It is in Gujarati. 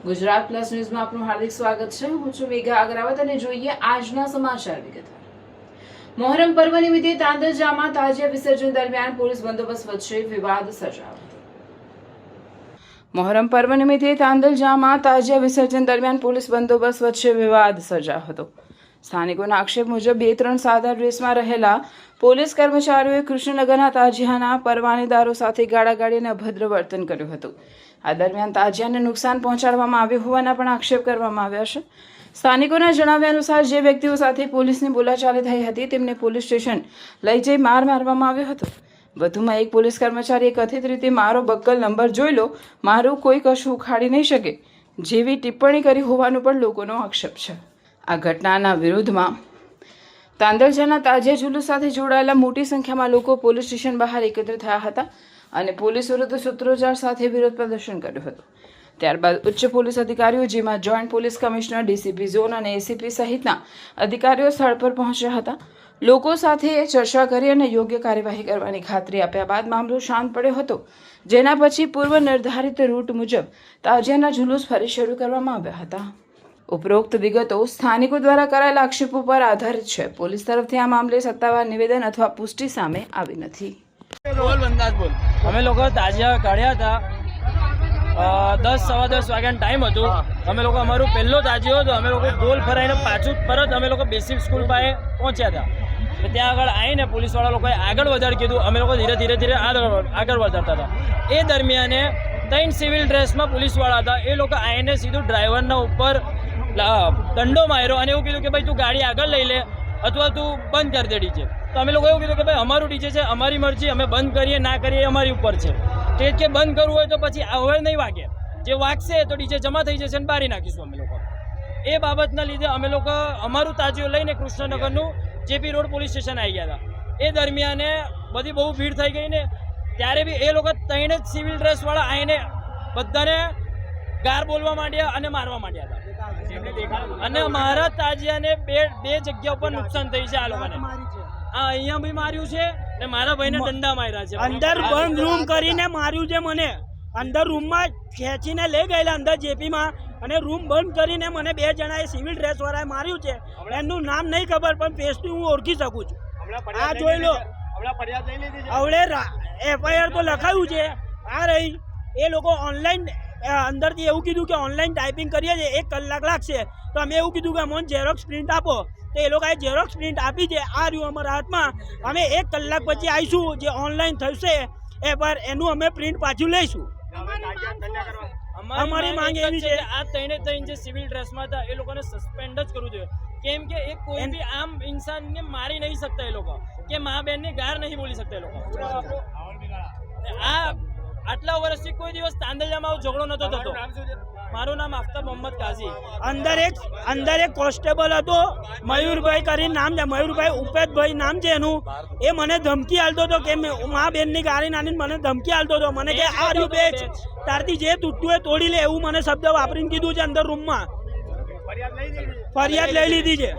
ગુજરાત પ્લસ ન્યૂઝમાં આપનું હાર્દિક સ્વાગત છે। હું છું મેઘા અગ્રવાલ અને જોઈએ આજના સમાચાર વિગતવાર। મોહરમ પર્વ નિમિત્તે તાંદલજામાં તાજિયા વિસર્જન દરમિયાન પોલીસ બંદોબસ્ત વચ્ચે વિવાદ સર્જાયો। મોહરમ પર્વ નિમિત્તે તાંદલજામાં તાજિયા વિસર્જન દરમિયાન પોલીસ બંદોબસ્ત વચ્ચે વિવાદ સર્જાયો હતો। સ્થાનિકોના આક્ષેપ મુજબ 2-3 સાદા ડ્રેસમાં રહેલા પોલીસ કર્મચારીઓએ કૃષ્ણનગરના તાજિયાના પરવાનેદારો સાથે ગાળાગાળી અને અભદ્ર વર્તન કર્યું હતું। આ દરમિયાન તાજિયાને નુકસાન પહોંચાડવામાં આવ્યું હોવાના પણ આક્ષેપ કરવામાં આવ્યા છે। સ્થાનિકોના જણાવ્યા અનુસાર જે વ્યક્તિઓ સાથે પોલીસની બોલાચાલી થઈ હતી તેમને પોલીસ સ્ટેશન લઈ જઈ મારવામાં આવ્યો હતો। વધુમાં એક પોલીસ કર્મચારીએ કથિત રીતે મારો બક્કલ નંબર જોઈ લો, મારું કોઈ કશું ઉખાડી નહીં શકે જેવી ટિપ્પણી કરી હોવાનો પણ લોકોનો આક્ષેપ છે। આ ઘટનાના વિરોધમાં તાંદલજાના તાજિયા જુલુસ સાથે જોડાયેલા મોટી સંખ્યામાં લોકો પોલીસ સ્ટેશન બહાર એકત્રિત થયા હતા અને પોલીસ વિરુદ્ધ સૂત્રોચ્ચાર સાથે વિરોધ પ્રદર્શન કર્યું હતું। ત્યારબાદ ઉચ્ચ પોલીસ અધિકારીઓ જેમાં joint police commissioner, DCP zone અને એસીપી સહિતના અધિકારીઓ સ્થળ પર પહોંચ્યા હતા। લોકો સાથે ચર્ચા કરી અને યોગ્ય કાર્યવાહી કરવાની ખાતરી આપ્યા બાદ મામલો શાંત પડ્યો હતો, જેના પછી પૂર્વ નિર્ધારિત રૂટ મુજબ તાજિયાના જુલુસ ફરી શરૂ કરવામાં આવ્યા હતા। ઉપરોક્ત વિગતો સ્થાનિકો દ્વારા કરાયેલા આક્ષેપો પર આધારિત છે। પોલીસ તરફથી આ મામલે સત્તાવાર નિવેદન અથવા પુષ્ટિ સામે આવી નથી। અમે લોકો તાજિયા કાઢ્યા હતા, 10-10:15 વાગ્યાનો ટાઈમ હતો। અમે લોકો અમારું પહેલો તાજિયો હતો, અમે લોકો ગોલ ફરાઈને પાછું પરત અમે લોકો બેસિક સ્કૂલ પાસે પહોંચ્યા હતા। ત્યાં આગળ આવીને પોલીસવાળા લોકોએ આગળ વધાર કીધું, અમે લોકો ધીરે ધીરે આગળ વધારતા હતા। એ દરમિયાને 3 સિવિલ ડ્રેસમાં પોલીસવાળા હતા, એ લોકો આવીને સીધું ડ્રાઈવરના ઉપર દંડો માર્યો અને એવું કીધું કે ભાઈ તું ગાડી આગળ લઈ લે અથવા તું બંધ કરી દે ડીજે। તો અમે લોકો એવું કીધું કે ભાઈ અમારું ડીજે છે, અમારી મરજી, અમે બંધ કરીએ ના કરીએ અમારી ઉપર છે। તે જ કે બંધ કરવું હોય તો પછી હવે નહીં વાગે, જે વાગશે તો ડીજે જમા થઈ જશે અને બારી નાખીશું અમે લોકો। એ બાબતના લીધે અમે લોકો અમારું તાજિયો લઈને કૃષ્ણનગરનું જેપી રોડ પોલીસ સ્ટેશન આવી ગયા હતા। એ દરમિયાને બધી બહુ ભીડ થઈ ગઈ ને ત્યારે બી એ લોકો 3 જ સિવિલ ડ્રેસવાળા આવીને બધાને ગાર બોલવા માંડ્યા અને મારવા માંડ્યા હતા। અને મારા તાજિયાને બે જગ્યા ઉપર નુકસાન થઈ છે। આ લોકોને અહીંયા બી માર્યું છે ને મારા ભાઈને દંડા માર્યા છે। અંદર બંધ રૂમ કરીને માર્યું છે મને, અંદર રૂમમાં ખેંચીને લઈ ગયેલા અંદર જેપીમાં અને રૂમ બંધ કરીને મને 2 જણાએ સિવિલ ડ્રેસ વાળાએ માર્યું છે। એમનું નામ નહીં ખબર પણ ફેસથી હું ઓળખી શકું છું। આ જોઈ લો, હવે FIR તો લખાયું છે। આ રહી એ લોકો ઓનલાઈન અંદરથી એવું કીધું કે ઓનલાઈન ટાઈપિંગ કરીએ છીએ, 1 કલાક લાગશે। તો અમે એવું કીધું કે અમને ઝેરોક્સ પ્રિન્ટ આપો, તો એ લોકોએ ઝેરોક્સ પ્રિન્ટ આપી છે। આ રહ્યું અમારા હાથમાં, અમે 1 કલાક પછી આવીશું, જે ઓનલાઈન થશે એનું અમે પ્રિન્ટ પાછું લઈશું। અમારી માંગ એવી છે આ 3 જે સિવિલ ડ્રેસમાં હતા એ લોકોને સસ્પેન્ડ જ કરવું જોઈએ, કેમ કે એ કોઈ બી આમ ઇન્સાનને મારી નહીં શકતા એ લોકો, કે મા બહેનને ગાર નહીં બોલી શકતા એ લોકો। આ આટલા વર્ષથી કોઈ દિવસ તાંદલજામાં ઝઘડો નતો થતો। મારું નામ આફતાબ મોહમ્મદ કાઝી। અંદર એક કોન્સ્ટેબલ હતો, મયુરભાઈ કરીને નામ છે, મયુરભાઈ ઉપેદભાઈ નામ છે એનું। એ મને ધમકી આલતો હતો કે મા બેનની ગાડી નાની મને ધમકી આલતો હતો, મને કે આ રહ્યું બેચ, તારથી જે તૂટતું એ તોડી લે, એવું મને શબ્દ વાપરીને કીધું છે। અંદર રૂમમાં ફરિયાદ લઈ લીધી છે।